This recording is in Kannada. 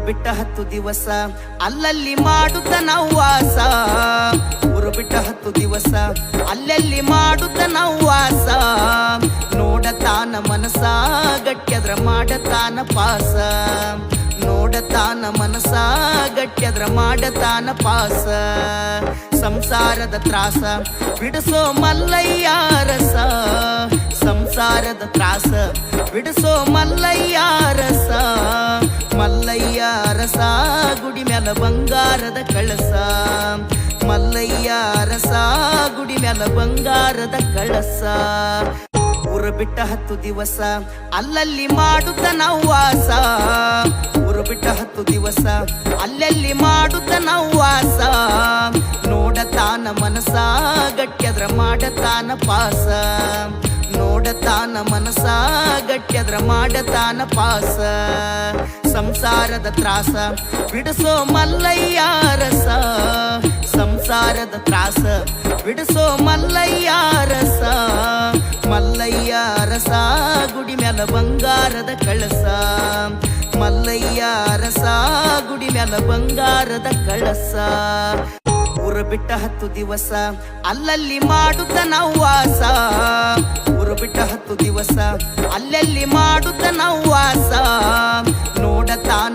ಬಿಟ್ಟ 10 ದಿವಸ ಅಲ್ಲಲ್ಲಿ ಮಾಡುತ್ತ ನಾವು ವಾಸ. ಊರು ಬಿಟ್ಟ 10 ದಿವಸ ಅಲ್ಲಲ್ಲಿ ಮಾಡುತ್ತ ನಾವು ವಾಸ. ನೋಡತಾನ ಮನಸ ಗಟ್ಯದ್ರ ಮಾಡತಾನ ಪಾಸ. ನೋಡತಾನ ಮನಸ ಗಟ್ಯದ್ರ ಮಾಡತಾನ ಪಾಸ. ಸಂಸಾರದ ತ್ರಾಸ ಬಿಡಿಸೋ ಮಲ್ಲಯ್ಯ ರಸ. ಸಂಸಾರದ ತ್ರಾಸ ಬಿಡಿಸೋ ಮಲ್ಲಯ್ಯ ರಸ. ಮಲ್ಲಯ್ಯ ರಸ ಗುಡಿ ಮ್ಯಾಲ ಬಂಗಾರದ ಕಳಸ. ಮಲ್ಲಯ್ಯ ರಸ ಗುಡಿ ಮ್ಯಾಲ ಬಂಗಾರದ ಕಳಸ. ಊರು ಬಿಟ್ಟ 10 ದಿವಸ ಅಲ್ಲಲ್ಲಿ ಮಾಡುತ್ತ ನಾವು ವಾಸ. ಊರು ಬಿಟ್ಟ 10 ದಿವಸ ಅಲ್ಲಲ್ಲಿ ಮಾಡುತ್ತ ನಾವು ವಾಸ. ನೋಡತಾನ ಮನಸ ಗಟ್ಯದ್ರ ಮಾಡತಾನ ಪಾಸ. ನೋಡತಾನ ಮನಸ ಗಟ್ಯದ್ರ ಮಾಡತಾನ ಪಾಸ. ಸಂಸಾರದ ತ್ರಾಸ ಬಿಡಿಸೋ ಮಲ್ಲಯ್ಯ ರಸ. ಸಂಸಾರದ ತ್ರಾಸ ಬಿಡಿಸೋ ಮಲ್ಲಯ್ಯ ರಸ. ಮಲ್ಲಯ್ಯ ರಸ ಗುಡಿ ಮ್ಯಾಲ ಬಂಗಾರದ ಕಳಸ. ಮಲ್ಲಯ್ಯ ರಸ ಗುಡಿ ಮ್ಯಾಲ ಬಂಗಾರದ ಕಳಸ. ಊರು ಬಿಟ್ಟ 10 ದಿವಸ ಅಲ್ಲಲ್ಲಿ ಮಾಡುತ್ತ ನಾವು ವಾಸ. ಊರು ಬಿಟ್ಟ 10 ದಿವಸ ಅಲ್ಲಲ್ಲಿ ಮಾಡುತ್ತ ನಾವು ವಾಸ. ನೋಡತಾನ